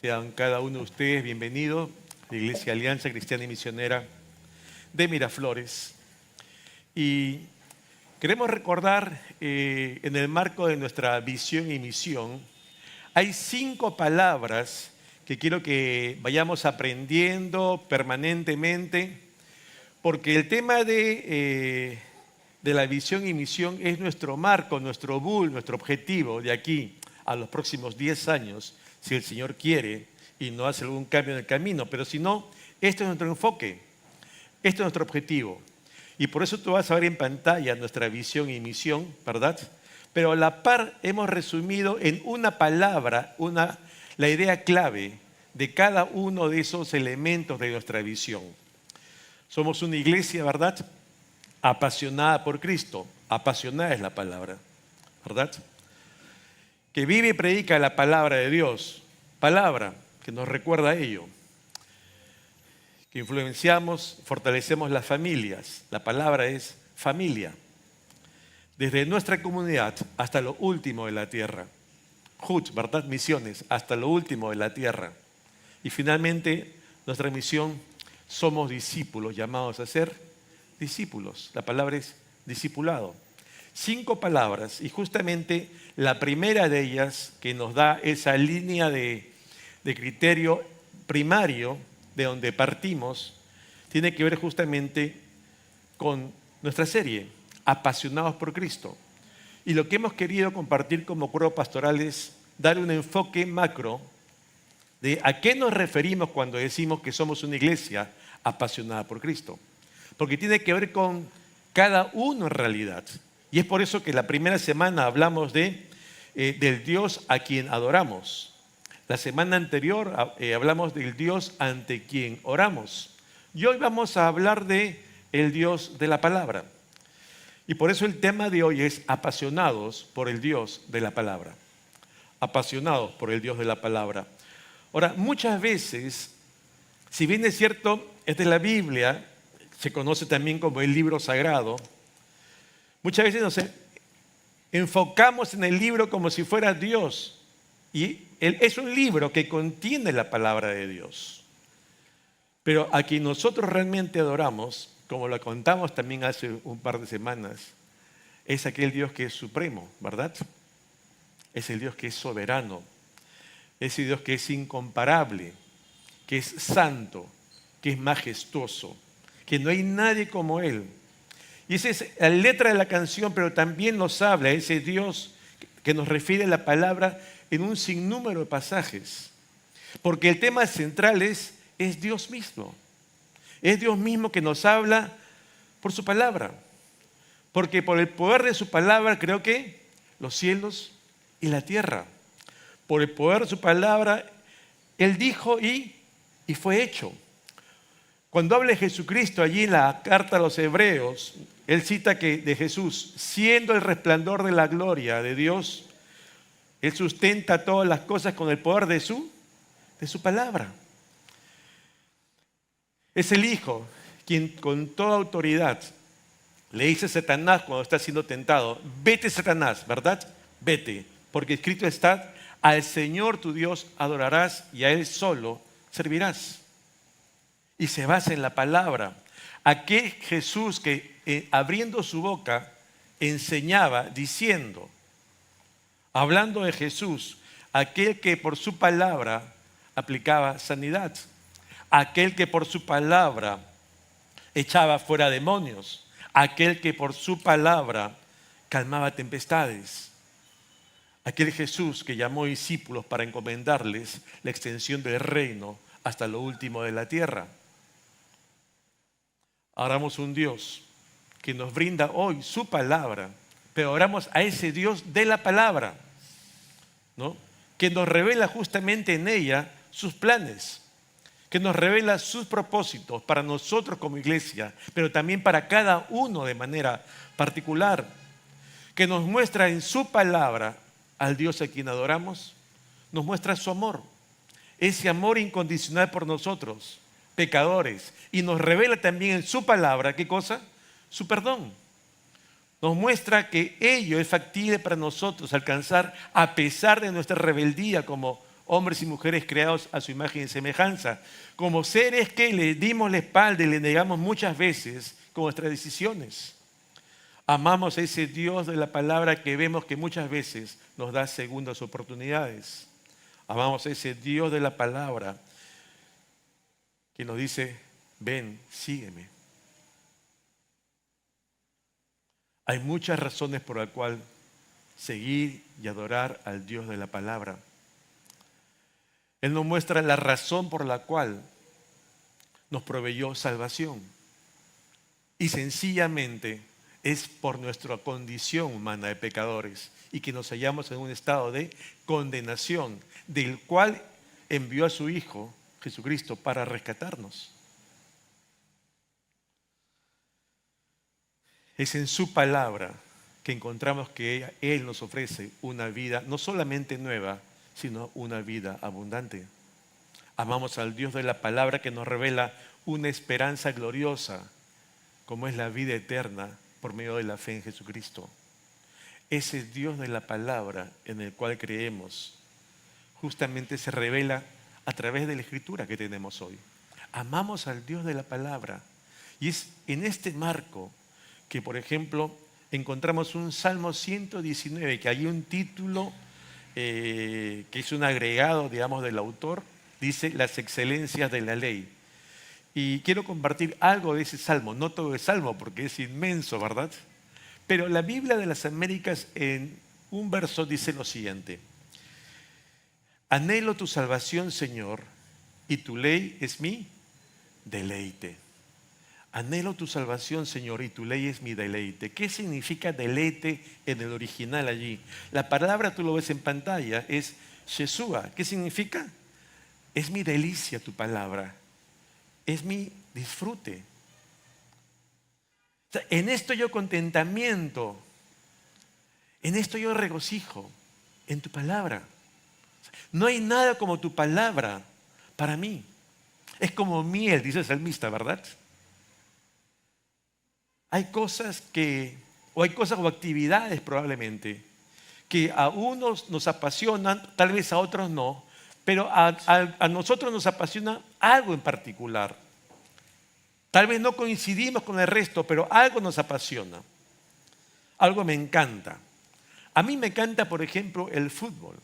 Sean cada uno de ustedes bienvenidos a la Iglesia Alianza Cristiana y Misionera de Miraflores. Y queremos recordar, en el marco de nuestra visión y misión, hay 5 palabras que quiero que vayamos aprendiendo permanentemente, porque el tema de la visión y misión es nuestro marco, nuestro goal, nuestro objetivo de aquí a los próximos 10 años, si el Señor quiere y no hace algún cambio en el camino. Pero si no, este es nuestro enfoque, este es nuestro objetivo. Y por eso tú vas a ver en pantalla nuestra visión y misión, ¿verdad? Pero a la par hemos resumido en una palabra la idea clave de cada uno de esos elementos de nuestra visión. Somos una iglesia, ¿verdad?, apasionada por Cristo. Apasionada es la palabra, ¿verdad?, que vive y predica la palabra de Dios, palabra que nos recuerda a ello, que influenciamos, fortalecemos las familias. La palabra es familia, desde nuestra comunidad hasta lo último de la tierra. Hutch, ¿verdad?, misiones, hasta lo último de la tierra. Y finalmente, nuestra misión, somos discípulos, llamados a ser discípulos. La palabra es discipulado. 5 palabras, y justamente la primera de ellas, que nos da esa línea de criterio primario de donde partimos, tiene que ver justamente con nuestra serie, Apasionados por Cristo. Y lo que hemos querido compartir como cuerpo pastoral es dar un enfoque macro de a qué nos referimos cuando decimos que somos una iglesia apasionada por Cristo. Porque tiene que ver con cada uno en realidad. Y es por eso que la primera semana hablamos del Dios a quien adoramos. La semana anterior hablamos del Dios ante quien oramos. Y hoy vamos a hablar del Dios de la palabra. Y por eso el tema de hoy es apasionados por el Dios de la palabra. Apasionados por el Dios de la palabra. Ahora, muchas veces, si bien es cierto, es de la Biblia, se conoce también como el libro sagrado, muchas veces nos enfocamos en el libro como si fuera Dios. Y es un libro que contiene la palabra de Dios. Pero a quien nosotros realmente adoramos, como lo contamos también hace un par de semanas, es aquel Dios que es supremo, ¿verdad? Es el Dios que es soberano. Es el Dios que es incomparable, que es santo, que es majestuoso, que no hay nadie como Él. Y esa es la letra de la canción, pero también nos habla ese Dios que nos refiere la palabra en un sinnúmero de pasajes. Porque el tema central es Dios mismo. Es Dios mismo que nos habla por su palabra. Porque por el poder de su palabra creo que los cielos y la tierra. Por el poder de su palabra, Él dijo y fue hecho. Cuando habla de Jesucristo allí en la carta a los Hebreos, Él cita que de Jesús, siendo el resplandor de la gloria de Dios, Él sustenta todas las cosas con el poder de su palabra. Es el Hijo quien con toda autoridad le dice a Satanás cuando está siendo tentado: vete, Satanás, ¿verdad? Vete, porque escrito está: al Señor tu Dios adorarás y a Él solo servirás. Y se basa en la palabra. Aquel Jesús que abriendo su boca enseñaba diciendo, hablando de Jesús, aquel que por su palabra aplicaba sanidad, aquel que por su palabra echaba fuera demonios, aquel que por su palabra calmaba tempestades, aquel Jesús que llamó discípulos para encomendarles la extensión del reino hasta lo último de la tierra. Oramos un Dios que nos brinda hoy su palabra, pero oramos a ese Dios de la palabra, ¿no?, que nos revela justamente en ella sus planes, que nos revela sus propósitos para nosotros como iglesia, pero también para cada uno de manera particular, que nos muestra en su palabra al Dios a quien adoramos, nos muestra su amor, ese amor incondicional por nosotros, pecadores, y nos revela también en su palabra, ¿qué cosa? Su perdón. Nos muestra que ello es factible para nosotros alcanzar a pesar de nuestra rebeldía como hombres y mujeres creados a su imagen y semejanza, como seres que le dimos la espalda y le negamos muchas veces con nuestras decisiones. Amamos a ese Dios de la palabra que vemos que muchas veces nos da segundas oportunidades. Amamos a ese Dios de la palabra que nos dice, ven, sígueme. Hay muchas razones por las cuales seguir y adorar al Dios de la palabra. Él nos muestra la razón por la cual nos proveyó salvación. Y sencillamente es por nuestra condición humana de pecadores y que nos hallamos en un estado de condenación, del cual envió a su Hijo Jesucristo para rescatarnos. Es en su palabra que encontramos que Él nos ofrece una vida no solamente nueva, sino una vida abundante. Amamos al Dios de la palabra que nos revela una esperanza gloriosa, como es la vida eterna por medio de la fe en Jesucristo. Ese Dios de la palabra en el cual creemos, justamente se revela a través de la Escritura que tenemos hoy. Amamos al Dios de la palabra. Y es en este marco que, por ejemplo, encontramos un Salmo 119, que hay un título que es un agregado, digamos, del autor, dice las excelencias de la ley. Y quiero compartir algo de ese salmo, no todo el salmo porque es inmenso, ¿verdad? Pero la Biblia de las Américas en un verso dice lo siguiente: anhelo tu salvación, Señor, y tu ley es mi deleite. Anhelo tu salvación, Señor, y tu ley es mi deleite. ¿Qué significa deleite en el original allí? La palabra, tú lo ves en pantalla, es Yeshua. ¿Qué significa? Es mi delicia tu palabra. Es mi disfrute. O sea, en esto yo contentamiento. En esto yo regocijo. En tu palabra. No hay nada como tu palabra para mí. Es como miel, dice el salmista, ¿verdad? Hay cosas o actividades probablemente que a unos nos apasionan, tal vez a otros no, pero a nosotros nos apasiona algo en particular. Tal vez no coincidimos con el resto, pero algo nos apasiona. Algo me encanta. A mí me encanta, por ejemplo, el fútbol.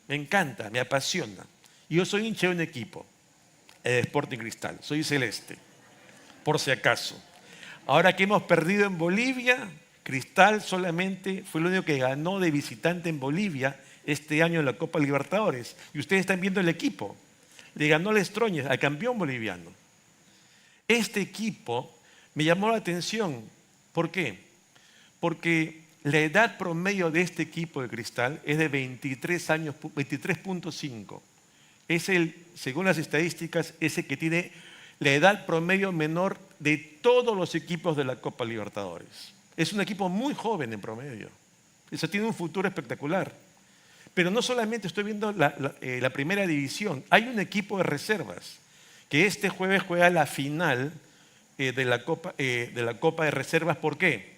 Me encanta, me apasiona. Y yo soy hincha de un equipo, el Sporting Cristal. Soy celeste, por si acaso. Ahora que hemos perdido en Bolivia, Cristal solamente fue el único que ganó de visitante en Bolivia este año en la Copa Libertadores. Y ustedes están viendo el equipo. Le ganó al Stroñes, al campeón boliviano. Este equipo me llamó la atención. ¿Por qué? Porque la edad promedio de este equipo de Cristal es de 23 años, 23.5. Es según las estadísticas, ese que tiene la edad promedio menor de todos los equipos de la Copa Libertadores. Es un equipo muy joven en promedio. Eso tiene un futuro espectacular. Pero no solamente estoy viendo la primera división. Hay un equipo de reservas que este jueves juega la final de la Copa de Reservas. ¿Por qué?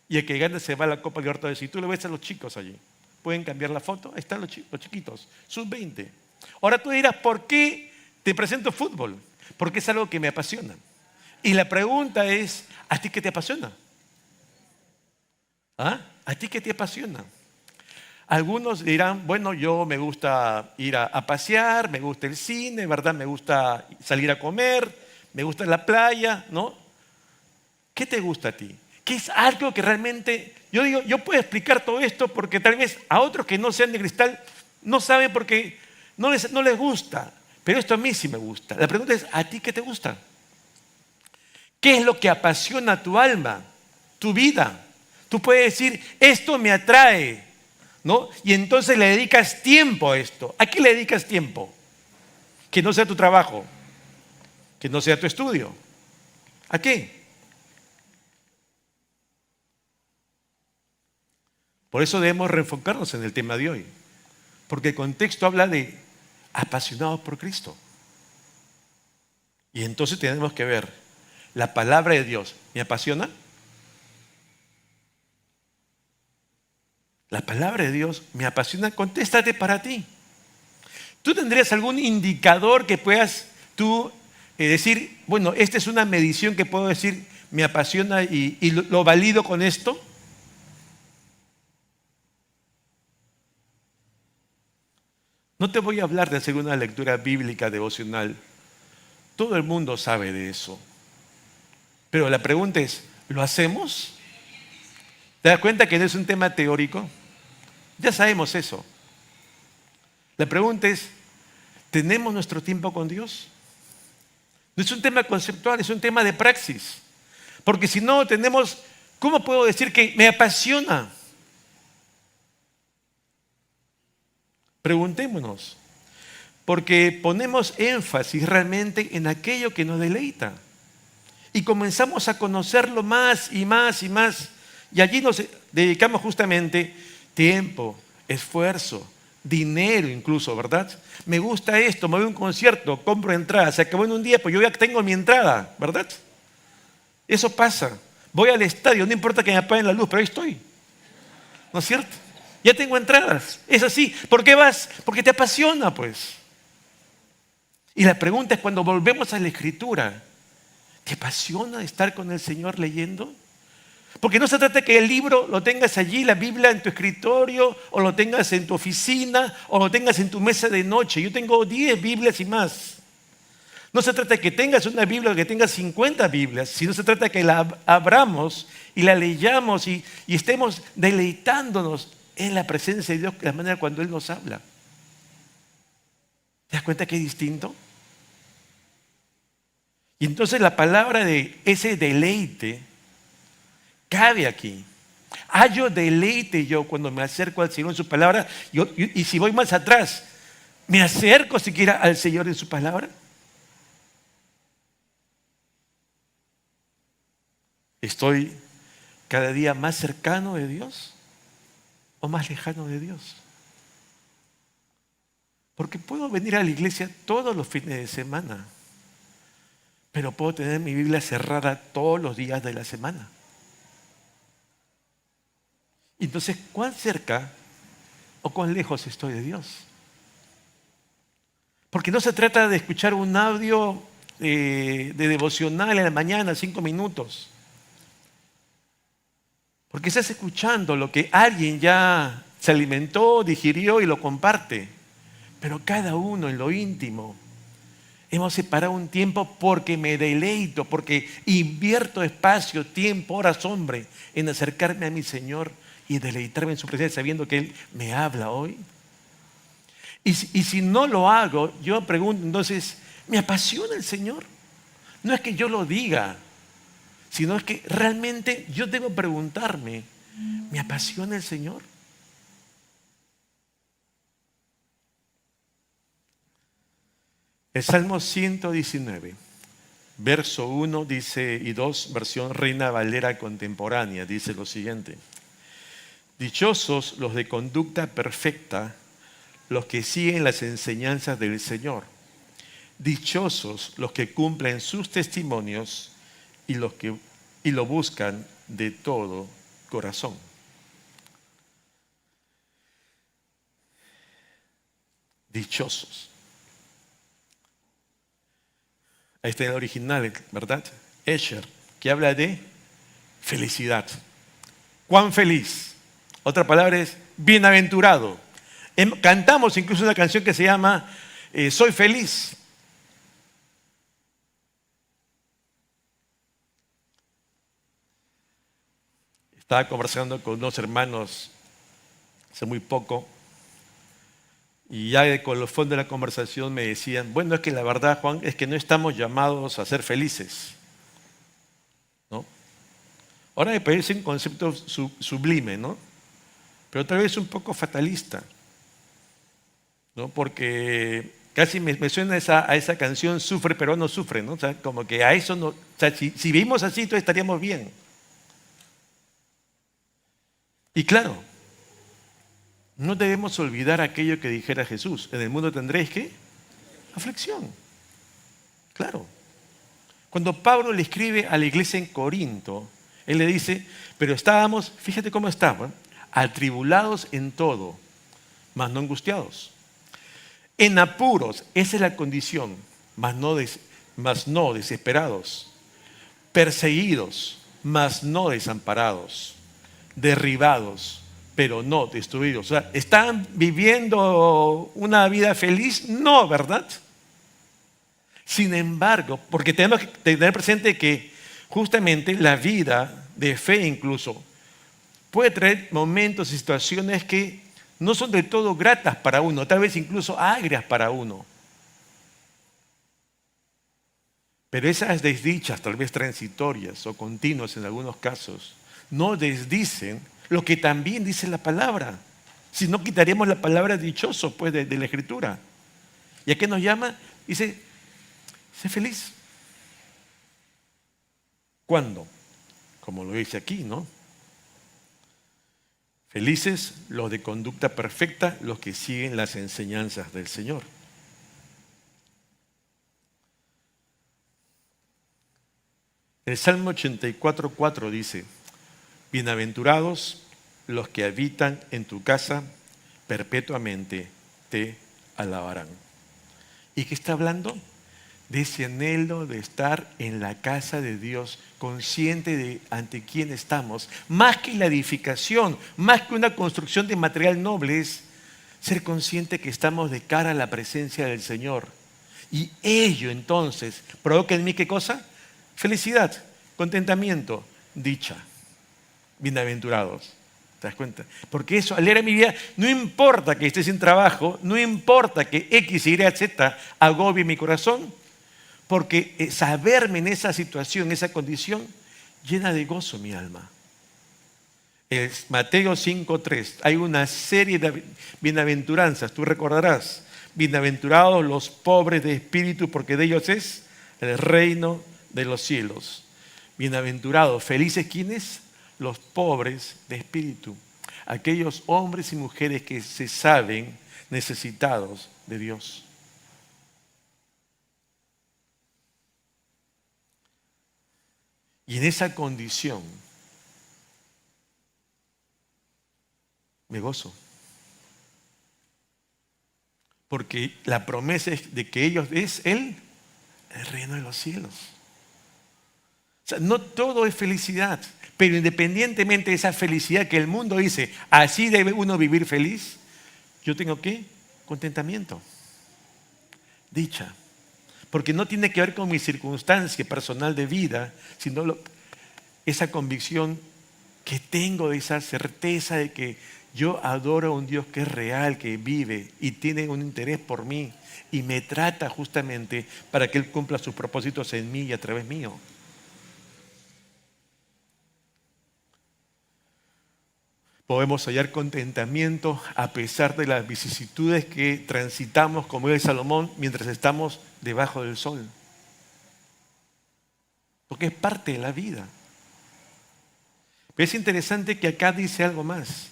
Y el que gane se va a la Copa Libertadores. Si tú lo ves a los chicos allí, pueden cambiar la foto. Ahí están los chiquitos, sub-20. Ahora tú dirás, ¿por qué te presento fútbol? Porque es algo que me apasiona. Y la pregunta es, ¿a ti qué te apasiona? ¿Ah? ¿A ti qué te apasiona? Algunos dirán, bueno, yo me gusta ir a pasear, me gusta el cine, ¿verdad? Me gusta salir a comer, me gusta la playa, ¿no? ¿Qué te gusta a ti? ¿Qué es algo que realmente, yo digo, yo puedo explicar todo esto porque tal vez a otros que no sean de Cristal no saben porque no les gusta, pero esto a mí sí me gusta. La pregunta es, ¿a ti qué te gusta? ¿Qué es lo que apasiona tu alma, tu vida? Tú puedes decir, esto me atrae, ¿no? Y entonces le dedicas tiempo a esto. ¿A qué le dedicas tiempo? Que no sea tu trabajo, que no sea tu estudio. ¿A qué? Por eso debemos reenfocarnos en el tema de hoy, porque el contexto habla de apasionados por Cristo. Y entonces tenemos que ver, la palabra de Dios, ¿me apasiona? La palabra de Dios me apasiona, contéstate para ti. ¿Tú tendrías algún indicador que puedas tú decir, bueno, esta es una medición que puedo decir, me apasiona y lo valido con esto? No te voy a hablar de hacer una lectura bíblica devocional. Todo el mundo sabe de eso. Pero la pregunta es, ¿lo hacemos? ¿Te das cuenta que no es un tema teórico? Ya sabemos eso. La pregunta es, ¿tenemos nuestro tiempo con Dios? No es un tema conceptual, es un tema de praxis. Porque si no tenemos, ¿cómo puedo decir que me apasiona? Preguntémonos. Porque ponemos énfasis realmente en aquello que nos deleita. Y comenzamos a conocerlo más y más y más. Y allí nos dedicamos justamente tiempo, esfuerzo, dinero incluso, ¿verdad? Me gusta esto, me voy a un concierto, compro entrada, se acabó en un día, pues yo ya tengo mi entrada, ¿verdad? Eso pasa. Voy al estadio, no importa que me apaguen la luz, pero ahí estoy. ¿No es cierto? Ya tengo entradas. Es así. ¿Por qué vas? Porque te apasiona, pues. Y la pregunta es, cuando volvemos a la Escritura, ¿te apasiona estar con el Señor leyendo? Porque no se trata de que el libro lo tengas allí, la Biblia en tu escritorio, o lo tengas en tu oficina, o lo tengas en tu mesa de noche. Yo tengo 10 Biblias y más. No se trata de que tengas una Biblia o que tengas 50 Biblias, sino se trata de que la abramos y la leyamos y estemos deleitándonos en la presencia de Dios de la manera cuando Él nos habla. ¿Te das cuenta que es distinto? Y entonces la palabra de ese deleite cabe aquí. Hallo deleite yo cuando me acerco al Señor en su palabra. Y si voy más atrás, ¿me acerco siquiera al Señor en su palabra? ¿Estoy cada día más cercano de Dios o más lejano de Dios? Porque puedo venir a la iglesia todos los fines de semana, pero puedo tener mi Biblia cerrada todos los días de la semana. Entonces, ¿cuán cerca o cuán lejos estoy de Dios? Porque no se trata de escuchar un audio de devocional en la mañana, 5 minutos. Porque estás escuchando lo que alguien ya se alimentó, digirió y lo comparte. Pero cada uno en lo íntimo hemos separado un tiempo porque me deleito, porque invierto espacio, tiempo, horas, hombre, en acercarme a mi Señor y deleitarme en su presencia sabiendo que Él me habla hoy. Y si no lo hago, yo pregunto entonces, ¿me apasiona el Señor? No es que yo lo diga, sino es que realmente yo debo preguntarme, ¿me apasiona el Señor? El Salmo 119, verso 1 dice, y 2, versión Reina Valera contemporánea, dice lo siguiente: dichosos los de conducta perfecta, los que siguen las enseñanzas del Señor. Dichosos los que cumplen sus testimonios y lo buscan de todo corazón. Dichosos. Ahí está en el original, ¿verdad? Escher, que habla de felicidad. ¿Cuán feliz? Otra palabra es bienaventurado. Cantamos incluso una canción que se llama Soy feliz. Estaba conversando con unos hermanos hace muy poco y ya con los fondos de la conversación me decían, bueno, es que la verdad, Juan, es que no estamos llamados a ser felices, ¿no? Ahora me parece un concepto sublime, ¿no? Pero tal vez un poco fatalista, ¿no? Porque casi me suena a esa canción, sufre pero no sufre, ¿no? O sea, como que a eso no, o sea, si vivimos así, entonces estaríamos bien. Y claro, no debemos olvidar aquello que dijera Jesús, en el mundo tendréis ¿qué? Aflicción. Claro. Cuando Pablo le escribe a la iglesia en Corinto, él le dice, pero estábamos, fíjate cómo estaban, atribulados en todo, mas no angustiados. en apuros, esa es la condición, mas no desesperados, perseguidos, mas no desamparados, derribados, pero no destruidos. O sea, ¿están viviendo una vida feliz? No, ¿verdad? Sin embargo, porque tenemos que tener presente que justamente la vida de fe incluso puede traer momentos y situaciones que no son del todo gratas para uno, tal vez incluso agrias para uno. Pero esas desdichas, tal vez transitorias o continuas en algunos casos, no desdicen lo que también dice la palabra. Si no quitaríamos la palabra dichoso pues de la Escritura. ¿Y a qué nos llama? Dice, sé feliz. ¿Cuándo? Como lo dice aquí, ¿no? Felices los de conducta perfecta, los que siguen las enseñanzas del Señor. El Salmo 84:4 dice, bienaventurados los que habitan en tu casa, perpetuamente te alabarán. ¿Y qué está hablando? De ese anhelo de estar en la casa de Dios, consciente de ante quién estamos. Más que la edificación, más que una construcción de material noble, es ser consciente que estamos de cara a la presencia del Señor. Y ello entonces provoca en mí ¿qué cosa? Felicidad, contentamiento, dicha. Bienaventurados. ¿Te das cuenta? Porque eso, al leer mi vida, no importa que esté sin trabajo, no importa que X, Y, Z agobie mi corazón, porque saberme en esa situación, en esa condición, llena de gozo mi alma. Es Mateo 5:3. Hay una serie de bienaventuranzas, tú recordarás. Bienaventurados los pobres de espíritu, porque de ellos es el reino de los cielos. Bienaventurados, felices ¿quiénes? Los pobres de espíritu. Aquellos hombres y mujeres que se saben necesitados de Dios. Y en esa condición me gozo. Porque la promesa es de que ellos es el reino de los cielos. O sea, no todo es felicidad, pero independientemente de esa felicidad que el mundo dice, así debe uno vivir feliz, yo tengo ¿qué? Contentamiento, dicha. Porque no tiene que ver con mi circunstancia personal de vida, sino esa convicción que tengo de esa certeza de que yo adoro a un Dios que es real, que vive y tiene un interés por mí y me trata justamente para que Él cumpla sus propósitos en mí y a través mío. Podemos hallar contentamiento a pesar de las vicisitudes que transitamos, como dice Salomón, mientras estamos debajo del sol. Porque es parte de la vida. Pero es interesante que acá dice algo más.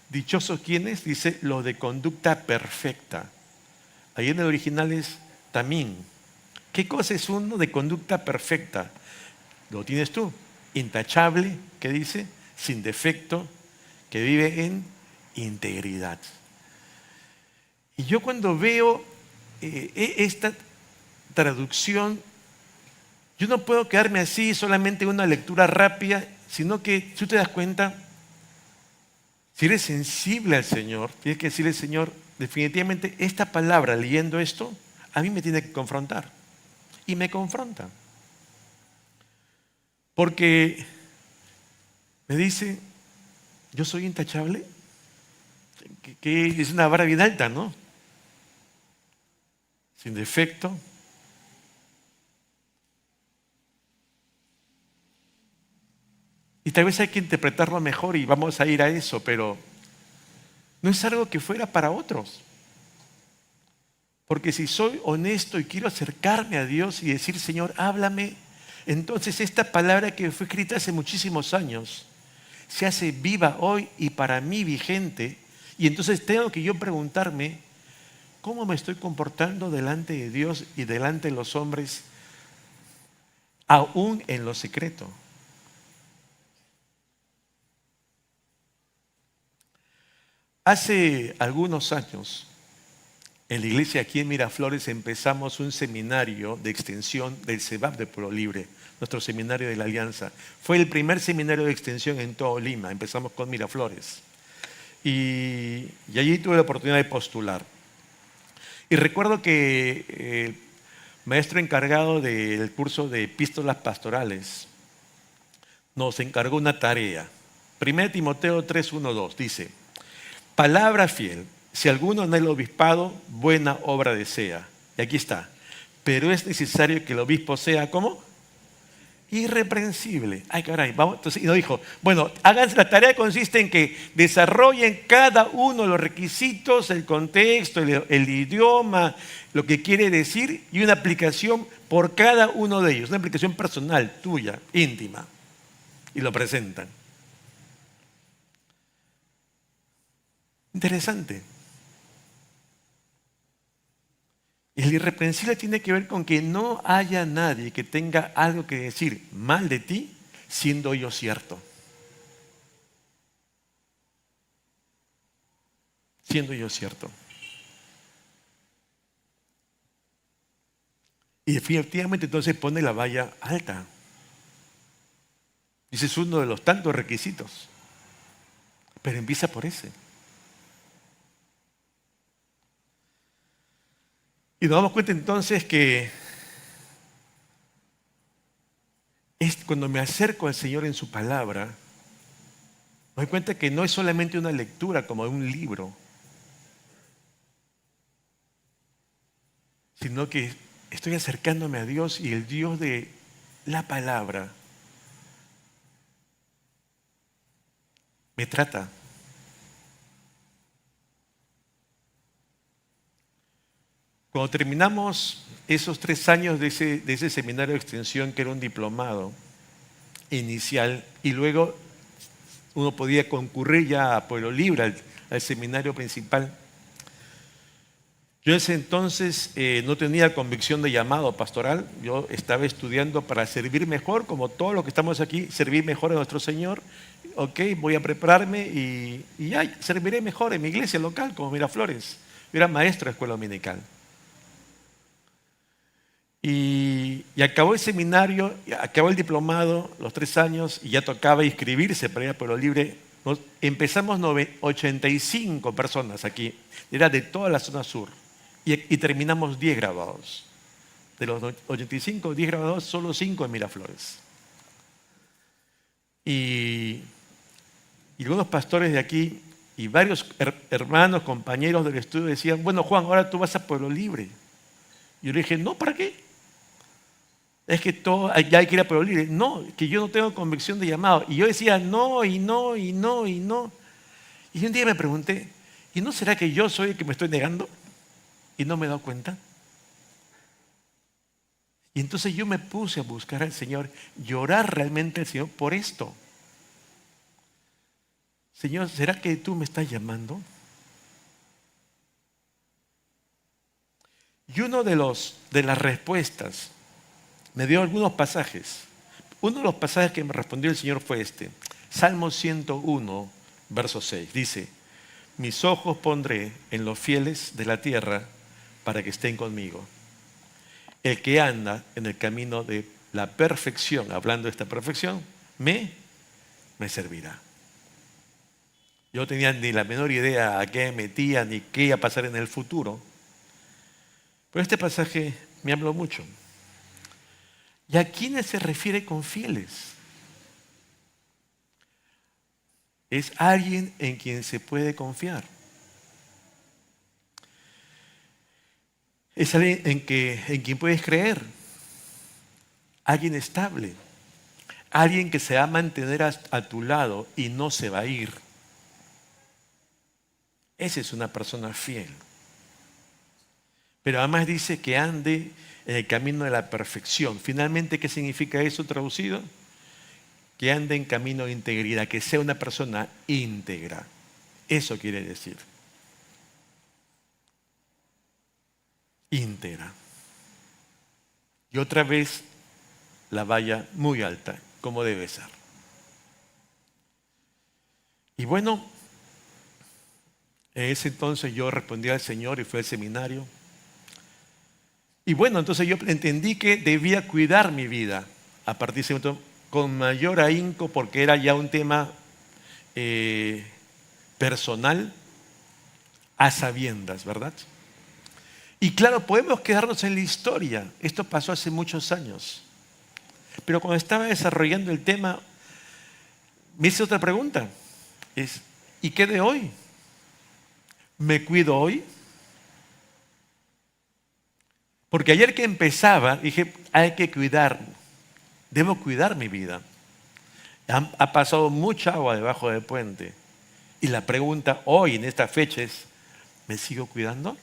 Dichosos quienes, dice, los de conducta perfecta. Ahí en el original es tamín. ¿Qué cosa es uno de conducta perfecta? Lo tienes tú. Intachable, ¿qué dice? Sin defecto, que vive en integridad. Y yo cuando veo esta traducción, yo no puedo quedarme así solamente en una lectura rápida, sino que si tú te das cuenta, si eres sensible al Señor, tienes que decirle, Señor, definitivamente esta palabra, leyendo esto, a mí me tiene que confrontar. Y me confronta. Porque me dice, yo soy intachable, que es una vara bien alta, ¿no? Sin defecto. Y tal vez hay que interpretarlo mejor y vamos a ir a eso, pero no es algo que fuera para otros. Porque si soy honesto y quiero acercarme a Dios y decir, Señor, háblame, entonces esta palabra que fue escrita hace muchísimos años se hace viva hoy y para mí vigente. Y entonces tengo que yo preguntarme, ¿cómo me estoy comportando delante de Dios y delante de los hombres, aún en lo secreto? Hace algunos años En la iglesia aquí en Miraflores empezamos un seminario de extensión del CEBAP de Pueblo Libre, nuestro seminario de la Alianza. Fue el primer seminario de extensión en todo Lima, empezamos con Miraflores. Y allí tuve la oportunidad de postular. Y recuerdo que el maestro encargado del curso de epístolas pastorales nos encargó una tarea. 1 Timoteo 3:1-2 dice: palabra fiel, si alguno en el obispado, buena obra desea. Y aquí está. Pero es necesario que el obispo sea, ¿cómo? Irreprensible. Ay, caray. Vamos. Entonces, y nos dijo, bueno, háganse, la tarea consiste en que desarrollen cada uno de los requisitos, el contexto, el idioma, lo que quiere decir y una aplicación por cada uno de ellos. Una aplicación personal, tuya, íntima. Y lo presentan. Interesante. El irreprensible tiene que ver con que no haya nadie que tenga algo que decir mal de ti, siendo yo cierto. Siendo yo cierto. Y definitivamente entonces pone la valla alta. Ese es uno de los tantos requisitos. Pero empieza por ese. Y nos damos cuenta entonces que es cuando me acerco al Señor en su palabra, me doy cuenta que no es solamente una lectura como de un libro, sino que estoy acercándome a Dios y el Dios de la palabra me trata. Cuando terminamos esos 3 años de ese seminario de extensión, que era un diplomado inicial, y luego uno podía concurrir ya a Pueblo Libre, al seminario principal. Yo en ese entonces no tenía convicción de llamado pastoral, yo estaba estudiando para servir mejor, como todos los que estamos aquí, servir mejor a nuestro Señor. Ok, voy a prepararme y ya serviré mejor en mi iglesia local, como Miraflores. Yo era maestro de escuela dominical. Y acabó el seminario, acabó el diplomado, los 3 años, y ya tocaba inscribirse para ir a Pueblo Libre. Empezamos 85 personas aquí, era de toda la zona sur, y terminamos 10 graduados. De los 85, 10 graduados, solo 5 en Miraflores. Y algunos pastores de aquí y varios hermanos, compañeros del estudio decían, bueno, Juan, ahora tú vas a Pueblo Libre. Y yo le dije, no, ¿para qué? Es que ya hay que ir a Pueblo Libre. No, que yo no tengo convicción de llamado. Y yo decía no, y no, y no, y no. Y un día me pregunté, ¿y no será que yo soy el que me estoy negando? Y no me he dado cuenta. Y entonces yo me puse a buscar al Señor, llorar realmente al Señor por esto. Señor, ¿será que tú me estás llamando? Y uno de las respuestas me dio algunos pasajes. Uno de los pasajes que me respondió el Señor fue este. Salmo 101, verso 6. Dice, mis ojos pondré en los fieles de la tierra para que estén conmigo. El que anda en el camino de la perfección, hablando de esta perfección, me servirá. Yo no tenía ni la menor idea a qué me metía ni qué iba a pasar en el futuro. Pero este pasaje me habló mucho. ¿Y a quiénes se refiere con fieles? Es alguien en quien se puede confiar. Es alguien en quien puedes creer. Alguien estable. Alguien que se va a mantener a tu lado y no se va a ir. Esa es una persona fiel. Pero además dice que ande en el camino de la perfección. Finalmente, ¿qué significa eso traducido? Que ande en camino de integridad, que sea una persona íntegra. Eso quiere decir. Íntegra. Y otra vez la valla muy alta, como debe ser. Y bueno, En ese entonces yo respondí al Señor y fui al seminario. Y bueno, entonces yo entendí que debía cuidar mi vida a partir de ese momento con mayor ahínco, porque era ya un tema personal, a sabiendas, ¿verdad? Y claro, podemos quedarnos en la historia. Esto pasó hace muchos años. Pero cuando estaba desarrollando el tema, me hice otra pregunta. ¿Y qué de hoy? ¿Me cuido hoy? Porque ayer que empezaba, dije, hay que cuidar, debo cuidar mi vida. Ha pasado mucha agua debajo del puente. Y la pregunta hoy, en esta fecha, es, ¿me sigo cuidando?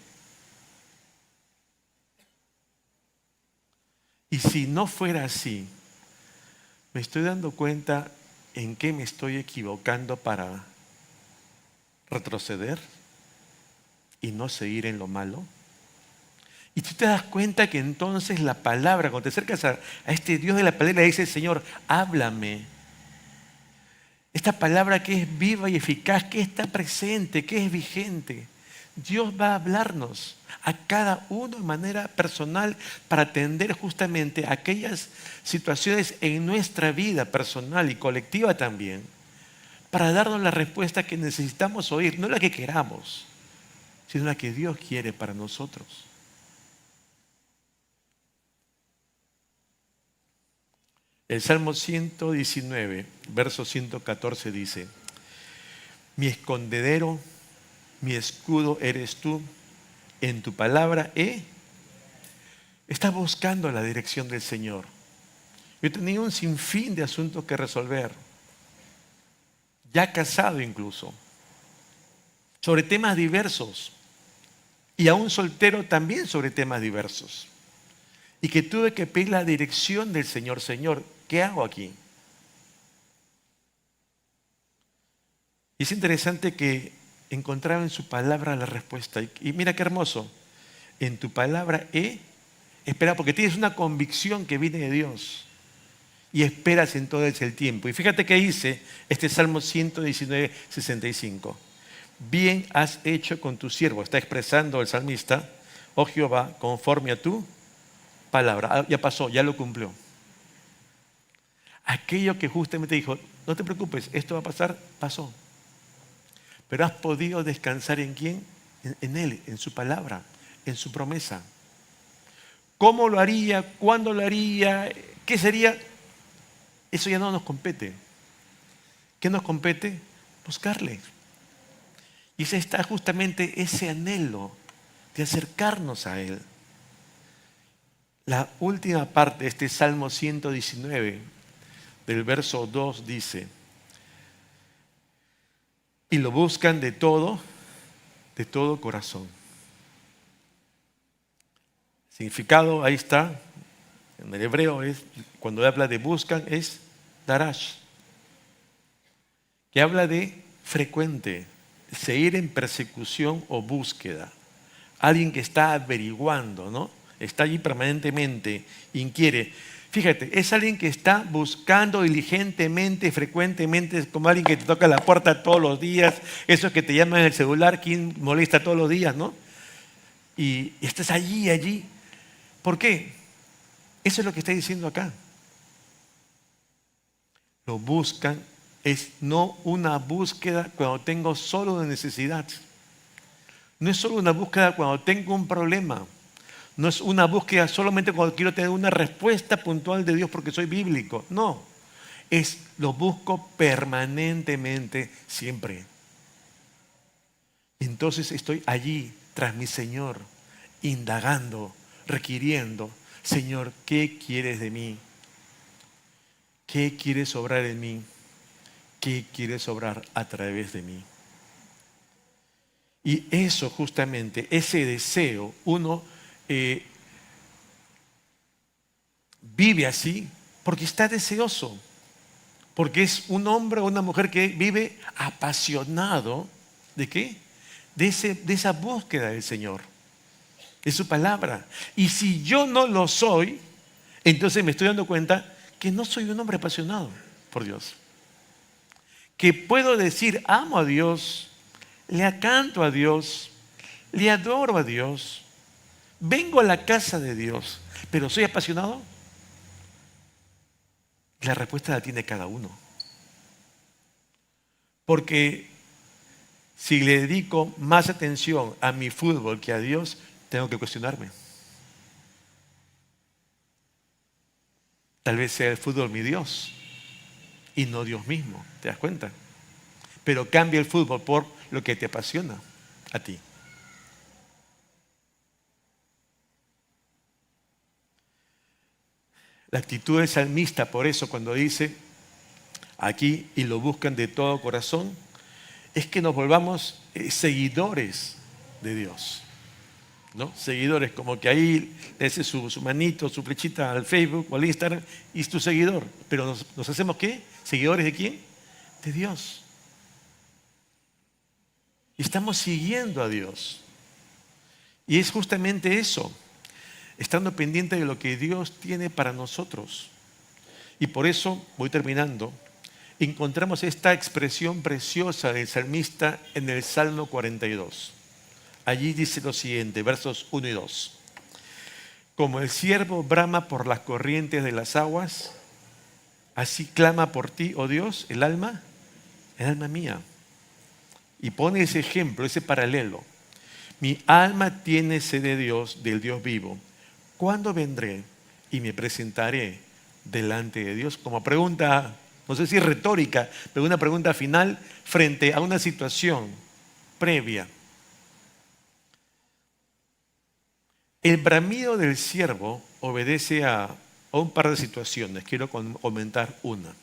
Y si no fuera así, me estoy dando cuenta en qué me estoy equivocando para retroceder y no seguir en lo malo. Y tú te das cuenta que entonces la palabra, cuando te acercas a este Dios de la palabra, le dices, Señor, háblame. Esta palabra que es viva y eficaz, que está presente, que es vigente. Dios va a hablarnos a cada uno de manera personal para atender justamente aquellas situaciones en nuestra vida personal y colectiva también, para darnos la respuesta que necesitamos oír, no la que queramos, sino la que Dios quiere para nosotros. El Salmo 119, verso 114 dice, mi escondedero, mi escudo eres tú, en tu palabra está buscando la dirección del Señor. Yo tenía un sinfín de asuntos que resolver, ya casado incluso, sobre temas diversos, y aún soltero también sobre temas diversos. Y que tuve que pedir la dirección del Señor. Señor, ¿qué hago aquí? Y es interesante que encontraba en su palabra la respuesta. Y mira qué hermoso. En tu palabra espera, porque tienes una convicción que viene de Dios. Y esperas en todo el tiempo. Y fíjate que dice este Salmo 119, 65. Bien has hecho con tu siervo. Está expresando el salmista, oh Jehová, conforme a tu palabra. Ya pasó, ya lo cumplió. Aquello que justamente dijo, no te preocupes, esto va a pasar, pasó. Pero has podido descansar ¿en quién? En Él, en su palabra, en su promesa. ¿Cómo lo haría? ¿Cuándo lo haría? ¿Qué sería? Eso ya no nos compete. ¿Qué nos compete? Buscarle. Y ese está justamente ese anhelo de acercarnos a Él. La última parte de este Salmo 119, del verso 2 dice, y lo buscan de todo corazón. Significado, ahí está, en el hebreo es, cuando habla de buscan, es darash, que habla de frecuente, seguir en persecución o búsqueda. Alguien que está averiguando, ¿no? Está allí permanentemente, inquiere. Fíjate, es alguien que está buscando diligentemente, frecuentemente, es como alguien que te toca la puerta todos los días, esos que te llaman en el celular, quien molesta todos los días, ¿no? Y estás allí. ¿Por qué? Eso es lo que está diciendo acá. Lo buscan, es no una búsqueda cuando tengo solo una necesidad. No es solo una búsqueda cuando tengo un problema. No es una búsqueda solamente cuando quiero tener una respuesta puntual de Dios porque soy bíblico. No, lo busco permanentemente, siempre. Entonces estoy allí tras mi Señor, indagando, requiriendo, Señor, ¿qué quieres de mí? ¿Qué quieres obrar en mí? ¿Qué quieres obrar a través de mí? Y eso justamente, ese deseo, uno vive así porque está deseoso, porque es un hombre o una mujer que vive apasionado ¿de qué? De esa búsqueda del Señor, de su palabra. Y si yo no lo soy, entonces me estoy dando cuenta que no soy un hombre apasionado por Dios. Que puedo decir amo a Dios, le acanto a Dios, le adoro a Dios, vengo a la casa de Dios, pero ¿soy apasionado? La respuesta la tiene cada uno. Porque si le dedico más atención a mi fútbol que a Dios, tengo que cuestionarme. Tal vez sea el fútbol mi Dios y no Dios mismo, ¿te das cuenta? Pero cambia el fútbol por lo que te apasiona a ti. La actitud del salmista, por eso, cuando dice aquí y lo buscan de todo corazón, es que nos volvamos seguidores de Dios, ¿no? Seguidores, como que ahí le hace su manito, su flechita al Facebook o al Instagram y es tu seguidor. Pero nos hacemos ¿qué? ¿Seguidores de quién? De Dios. Y estamos siguiendo a Dios. Y es justamente eso, estando pendiente de lo que Dios tiene para nosotros. Y por eso, voy terminando, encontramos esta expresión preciosa del salmista en el Salmo 42. Allí dice lo siguiente, versos 1 y 2. Como el ciervo brama por las corrientes de las aguas, así clama por ti, oh Dios, el alma mía. Y pone ese ejemplo, ese paralelo. Mi alma tiene sed de Dios, del Dios vivo. ¿Cuándo vendré y me presentaré delante de Dios? Como pregunta, no sé si retórica, pero una pregunta final frente a una situación previa. El bramido del ciervo obedece a un par de situaciones. Quiero comentar una.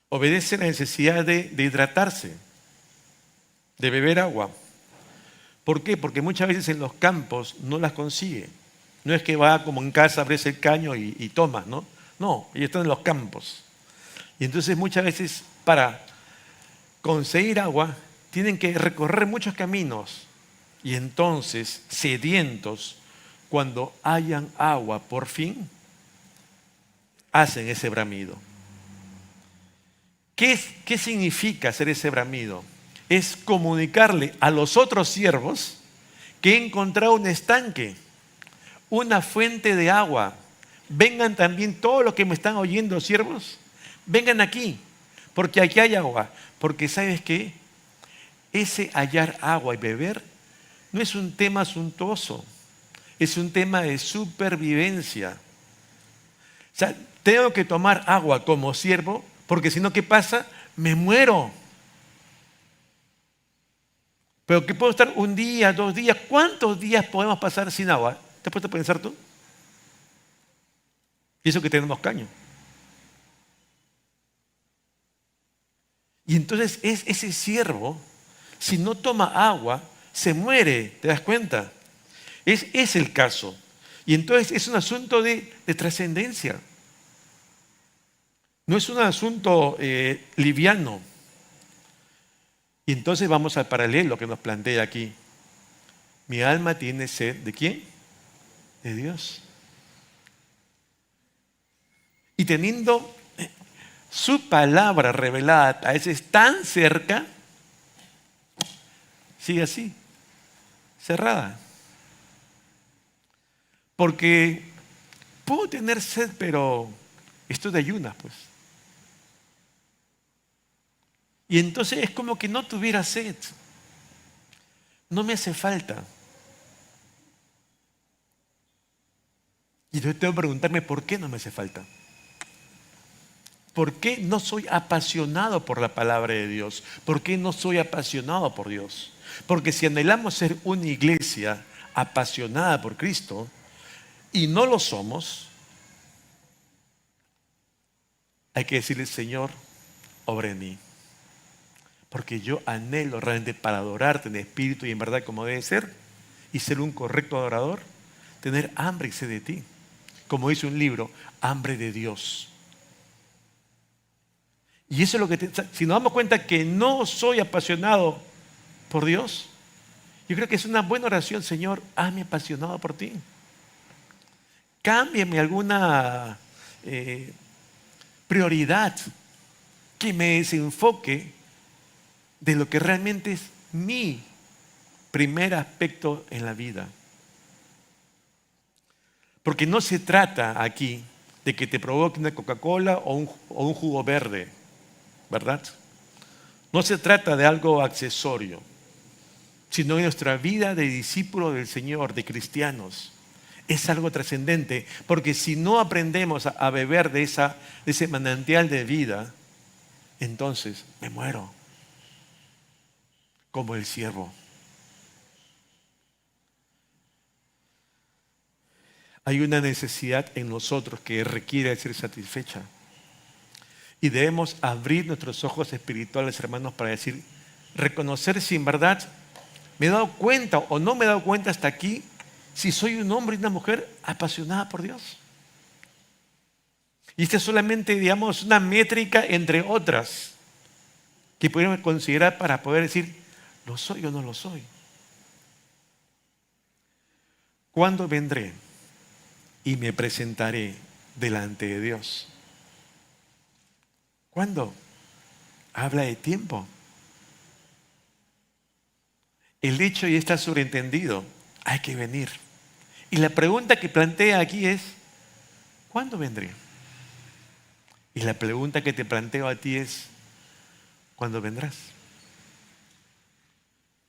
Obedece a la necesidad de hidratarse, de beber agua. ¿Por qué? Porque muchas veces en los campos no las consigue. No es que va como en casa, abres el caño y tomas, ¿no? No, ellos están en los campos. Y entonces muchas veces para conseguir agua tienen que recorrer muchos caminos. Y entonces, sedientos, cuando hayan agua por fin, hacen ese bramido. ¿Qué significa hacer ese bramido? Es comunicarle a los otros siervos que he encontrado un estanque, una fuente de agua. Vengan también todos los que me están oyendo, siervos, vengan aquí, porque aquí hay agua. Porque ¿sabes qué? Ese hallar agua y beber no es un tema suntuoso, es un tema de supervivencia. O sea, tengo que tomar agua como siervo, porque si no, ¿qué pasa? Me muero. Pero que puedo estar un día, 2 días. ¿Cuántos días podemos pasar sin agua? ¿Te has puesto a pensar tú? Y eso que tenemos caño. Y entonces ese siervo, si no toma agua, se muere. ¿Te das cuenta? Es el caso. Y entonces es un asunto de trascendencia. No es un asunto liviano. Y entonces vamos al paralelo que nos plantea aquí. Mi alma tiene sed, ¿de quién? De Dios. Y teniendo su palabra revelada a veces tan cerca, sigue así, cerrada. Porque puedo tener sed, pero esto de ayunas, pues. Y entonces es como que no tuviera sed. No me hace falta. Y yo tengo que preguntarme por qué no me hace falta. ¿Por qué no soy apasionado por la palabra de Dios? ¿Por qué no soy apasionado por Dios? Porque si anhelamos ser una iglesia apasionada por Cristo y no lo somos, hay que decirle, Señor, obra en mí. Porque yo anhelo realmente para adorarte en espíritu y en verdad como debe ser y ser un correcto adorador, tener hambre y sed de ti. Como dice un libro, hambre de Dios. Y eso es lo que, si nos damos cuenta que no soy apasionado por Dios, yo creo que es una buena oración, Señor, hazme apasionado por ti. Cámbiame alguna prioridad que me desenfoque de lo que realmente es mi primer aspecto en la vida. Porque no se trata aquí de que te provoque una Coca-Cola o un jugo verde, ¿verdad? No se trata de algo accesorio, sino en nuestra vida de discípulos del Señor, de cristianos. Es algo trascendente, porque si no aprendemos a beber de ese manantial de vida, entonces me muero como el siervo. Hay una necesidad en nosotros que requiere ser satisfecha. Y debemos abrir nuestros ojos espirituales, hermanos, para decir, reconocer si en verdad me he dado cuenta o no me he dado cuenta hasta aquí si soy un hombre y una mujer apasionada por Dios. Y esta es solamente, digamos, una métrica entre otras que podemos considerar para poder decir, ¿lo soy o no lo soy? ¿Cuándo vendré y me presentaré delante de Dios? ¿Cuándo? Habla de tiempo. El hecho ya está sobreentendido. Hay que venir. Y la pregunta que plantea aquí es, ¿cuándo vendré? Y la pregunta que te planteo a ti es, ¿cuándo vendrás?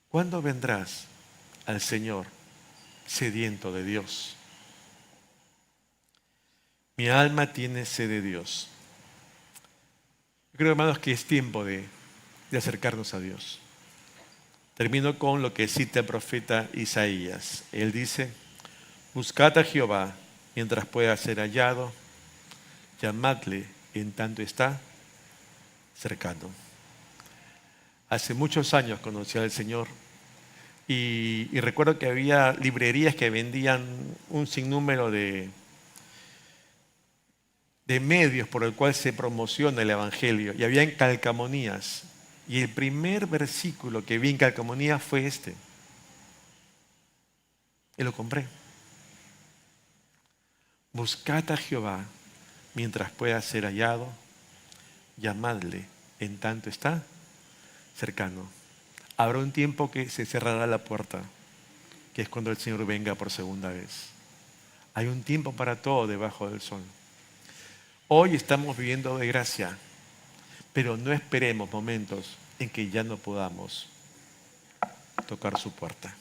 ¿Cuándo vendrás al Señor sediento de Dios? Mi alma tiene sed de Dios. Yo creo, hermanos, que es tiempo de acercarnos a Dios. Termino con lo que cita el profeta Isaías. Él dice, buscad a Jehová mientras pueda ser hallado, llamadle en tanto está cercano. Hace muchos años conocí al Señor y recuerdo que había librerías que vendían un sinnúmero de medios por el cual se promociona el Evangelio y habían calcamonías. Y el primer versículo que vi en calcamonía fue este. Y lo compré. Buscad a Jehová mientras pueda ser hallado, llamadle en tanto está cercano. Habrá un tiempo que se cerrará la puerta, que es cuando el Señor venga por segunda vez. Hay un tiempo para todo debajo del sol. Hoy estamos viviendo de gracia, pero no esperemos momentos en que ya no podamos tocar su puerta.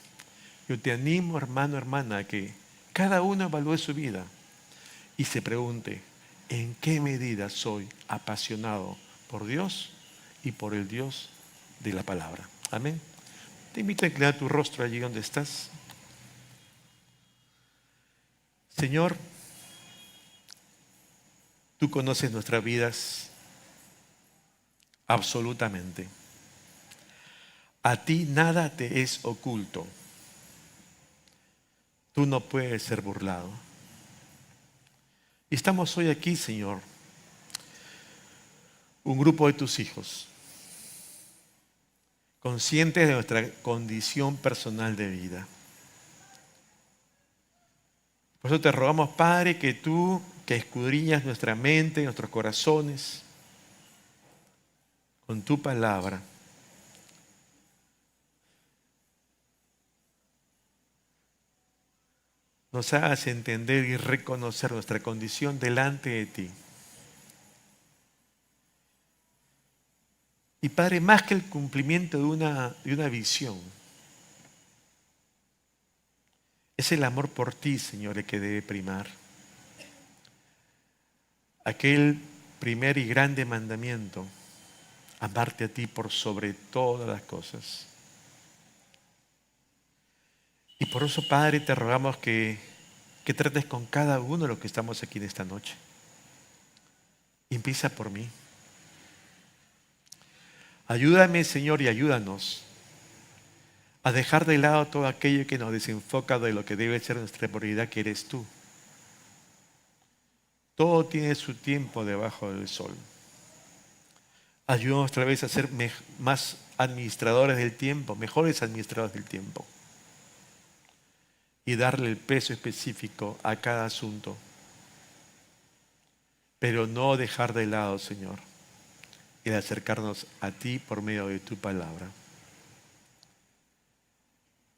Yo te animo, hermano, hermana, a que cada uno evalúe su vida y se pregunte, ¿en qué medida soy apasionado por Dios y por el Dios de la palabra? Amén. Te invito a inclinar tu rostro allí donde estás. Señor, tú conoces nuestras vidas absolutamente. A ti nada te es oculto. Tú no puedes ser burlado. Y estamos hoy aquí, Señor, un grupo de tus hijos, conscientes de nuestra condición personal de vida. Por eso te rogamos, Padre, que tú, que escudriñas nuestra mente, nuestros corazones, con tu palabra, nos hagas entender y reconocer nuestra condición delante de ti. Y Padre, más que el cumplimiento de una visión, es el amor por ti, Señor, el que debe primar. Aquel primer y grande mandamiento, amarte a ti por sobre todas las cosas. Y por eso, Padre, te rogamos que trates con cada uno de los que estamos aquí en esta noche. Y empieza por mí. Ayúdame, Señor, y ayúdanos a dejar de lado todo aquello que nos desenfoca de lo que debe ser nuestra prioridad, que eres tú. Todo tiene su tiempo debajo del sol. Ayúdanos otra vez a ser más administradores del tiempo, mejores administradores del tiempo. Y darle el peso específico a cada asunto. Pero no dejar de lado, Señor, y de acercarnos a ti por medio de tu palabra.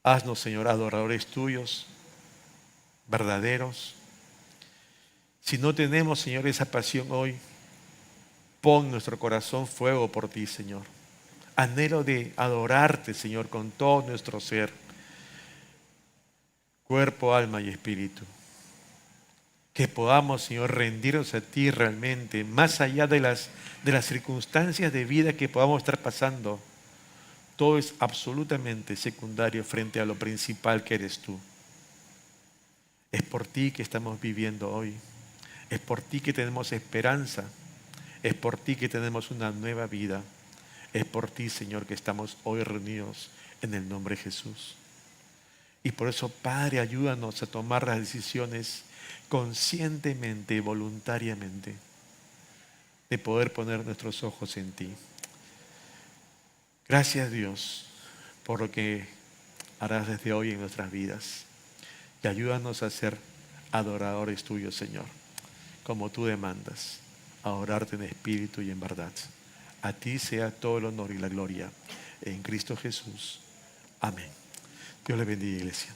Haznos, Señor, adoradores tuyos, verdaderos. Si no tenemos, Señor, esa pasión hoy, pon en nuestro corazón fuego por ti, Señor. Anhelo de adorarte, Señor, con todo nuestro ser, cuerpo, alma y espíritu. Que podamos, Señor, rendirnos a ti realmente, más allá de las circunstancias de vida que podamos estar pasando. Todo es absolutamente secundario frente a lo principal que eres tú. Es por ti que estamos viviendo hoy. Es por ti que tenemos esperanza. Es por ti que tenemos una nueva vida. Es por ti, Señor, que estamos hoy reunidos en el nombre de Jesús. Y por eso, Padre, ayúdanos a tomar las decisiones conscientemente y voluntariamente de poder poner nuestros ojos en ti. Gracias, Dios, por lo que harás desde hoy en nuestras vidas. Y ayúdanos a ser adoradores tuyos, Señor, como tú demandas, a adorarte en espíritu y en verdad. A ti sea todo el honor y la gloria en Cristo Jesús. Amén. Dios le bendiga, iglesia.